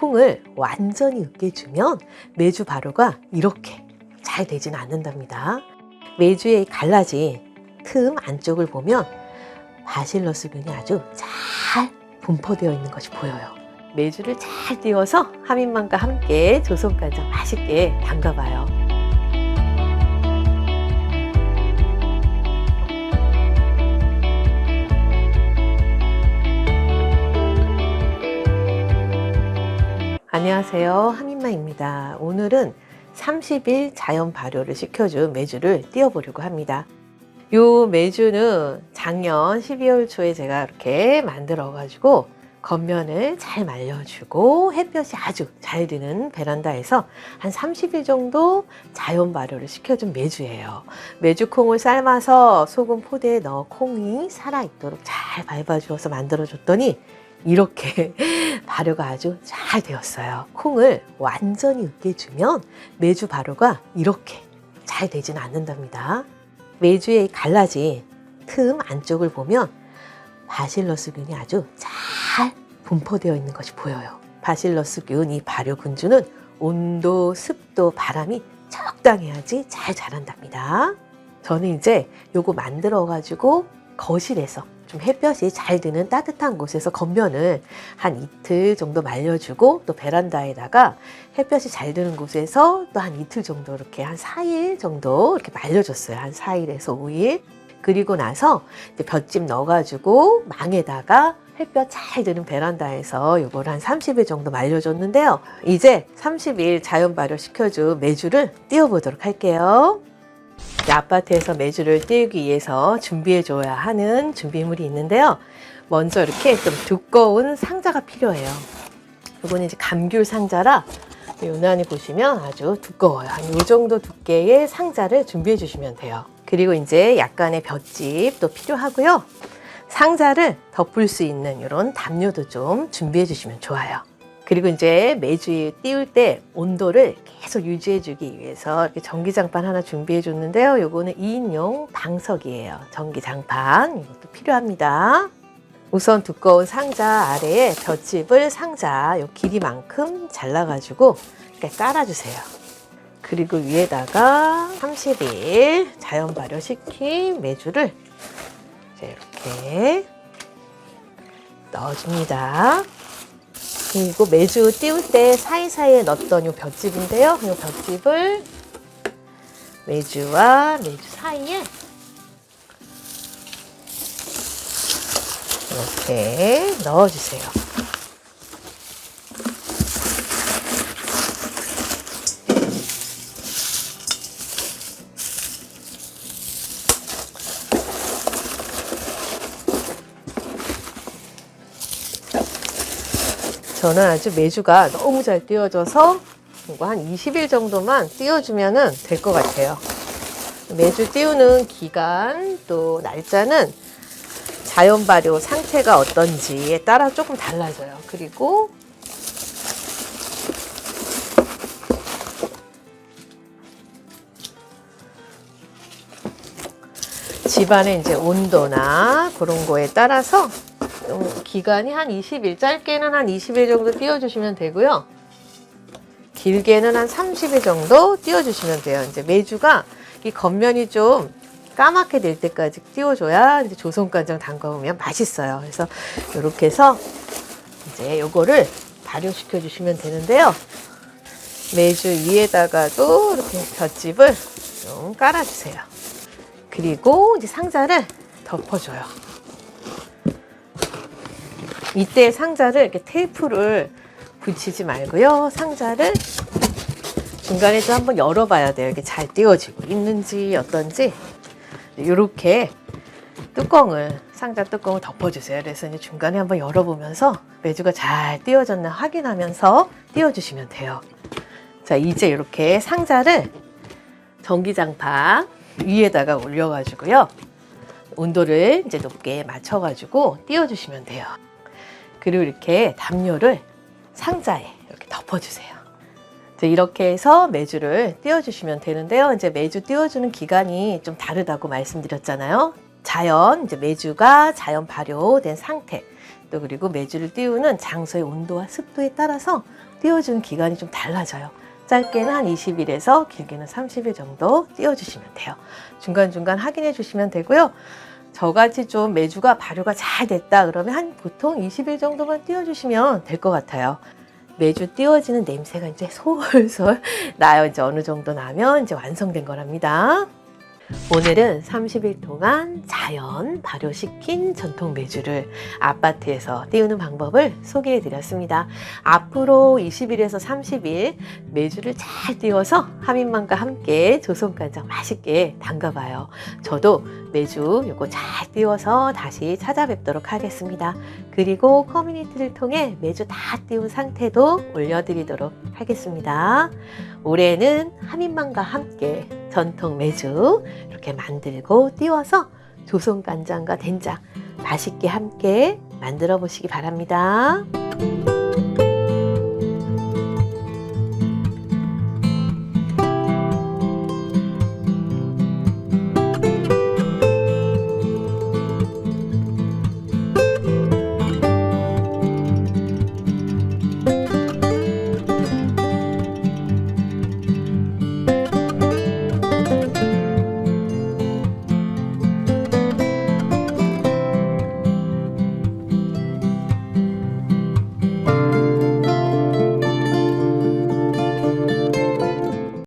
콩을 완전히 으깨주면 메주 발효가 이렇게 잘 되진 않는답니다. 메주의 갈라진 틈 안쪽을 보면 바실러스균이 아주 잘 분포되어 있는 것이 보여요. 메주를 잘 띄워서 하민만과 함께 조선간장 맛있게 담가봐요. 안녕하세요, 하민마입니다. 오늘은 30일 자연 발효를 시켜준 메주를 띄워보려고 합니다. 요 메주는 작년 12월 초에 제가 이렇게 만들어-가지고 겉면을 잘 말려주고 햇볕이 아주 잘 드는 베란다에서 한 30일 정도 자연 발효를 시켜준 메주예요. 메주콩을 삶아서 소금 포대에 넣어 콩이 살아있도록 잘 밟아주어서 만들어줬더니 이렇게 발효가 아주 잘 되었어요. 콩을 완전히 으깨주면 메주 발효가 이렇게 잘 되진 않는답니다. 메주의 갈라진 틈 안쪽을 보면 바실러스균이 아주 잘 분포되어 있는 것이 보여요. 바실러스균, 이 발효 군주는 온도, 습도, 바람이 적당해야지 잘 자란답니다. 저는 이제 요거 만들어-가지고 거실에서 좀 햇볕이 잘 드는 따뜻한 곳에서 겉면을 한 이틀 정도 말려주고, 또 베란다에다가 햇볕이 잘 드는 곳에서 또 한 이틀 정도, 이렇게 한 4일 정도 이렇게 말려줬어요. 한 4일에서 5일. 그리고 나서 이제 볏짚 넣어가지고 망에다가 햇볕 잘 드는 베란다에서 이걸 한 30일 정도 말려줬는데요. 이제 30일 자연 발효 시켜준 메주를 띄워보도록 할게요. 아파트에서 메주를 띄우기 위해서 준비해줘야 하는 준비물이 있는데요. 먼저 이렇게 좀 두꺼운 상자가 필요해요. 이거는 이제 감귤 상자라 유난히 보시면 아주 두꺼워요. 한 이 정도 두께의 상자를 준비해 주시면 돼요. 그리고 이제 약간의 볏짚도 필요하고요. 상자를 덮을 수 있는 이런 담요도 좀 준비해 주시면 좋아요. 그리고 이제 메주 띄울 때 온도를 계속 유지해 주기 위해서 이렇게 전기장판 하나 준비해 줬는데요. 요거는 2인용 방석이에요. 전기장판 이것도 필요합니다. 우선 두꺼운 상자 아래에 볏짚을 상자 요 길이만큼 잘라가지고 이렇게 깔아주세요. 그리고 위에다가 30일 자연 발효시킨 메주를 이제 이렇게 넣어줍니다. 그리고 메주 띄울 때 사이사이에 넣었던 요 볏짚인데요. 요 볏짚을 메주와 메주 사이에 이렇게 넣어주세요. 저는 아주 메주가 너무 잘 띄워져서 이거 한 20일 정도만 띄워주면 될 것 같아요. 메주 띄우는 기간 또 날짜는 자연 발효 상태가 어떤지에 따라 조금 달라져요. 그리고 집안의 이제 온도나 그런 거에 따라서 기간이 한 20일, 짧게는 한 20일 정도 띄워주시면 되고요. 길게는 한 30일 정도 띄워주시면 돼요. 이제 메주가 이 겉면이 좀 까맣게 될 때까지 띄워줘야 이제 조선간장 담가보면 맛있어요. 그래서 이렇게 해서 이제 요거를 발효시켜 주시면 되는데요. 메주 위에다가도 이렇게 볏짚을 좀 깔아주세요. 그리고 이제 상자를 덮어줘요. 이때 상자를 이렇게 테이프를 붙이지 말고요. 상자를 중간에 좀 한번 열어봐야 돼요. 이게 잘 띄워지고 있는지 어떤지. 이렇게 상자 뚜껑을 덮어주세요. 그래서 이제 중간에 한번 열어보면서 메주가 잘 띄워졌나 확인하면서 띄워주시면 돼요. 자, 이제 이렇게 상자를 전기장판 위에다가 올려가지고요. 온도를 이제 높게 맞춰가지고 띄워주시면 돼요. 그리고 이렇게 담요를 상자에 이렇게 덮어주세요. 이렇게 해서 메주를 띄워주시면 되는데요. 이제 메주 띄워주는 기간이 좀 다르다고 말씀드렸잖아요. 이제 메주가 자연 발효된 상태, 또 그리고 메주를 띄우는 장소의 온도와 습도에 따라서 띄워준 기간이 좀 달라져요. 짧게는 한 20일에서 길게는 30일 정도 띄워주시면 돼요. 중간중간 확인해 주시면 되고요. 저같이 좀 메주가 발효가 잘 됐다 그러면 한 보통 20일 정도만 띄워주시면 될 것 같아요. 메주 띄워지는 냄새가 이제 솔솔 나요. 이제 어느 정도 나면 이제 완성된 거랍니다. 오늘은 30일 동안 자연 발효시킨 전통 메주를 아파트에서 띄우는 방법을 소개해 드렸습니다. 앞으로 20일에서 30일 메주를 잘 띄워서 하민맘과 함께 조선간장 맛있게 담가봐요. 저도 메주 요거 잘 띄워서 다시 찾아뵙도록 하겠습니다. 그리고 커뮤니티를 통해 메주 다 띄운 상태도 올려드리도록 하겠습니다. 올해는 하민맘과 함께 전통 메주 이렇게 만들고 띄워서 조선간장과 된장 맛있게 함께 만들어 보시기 바랍니다.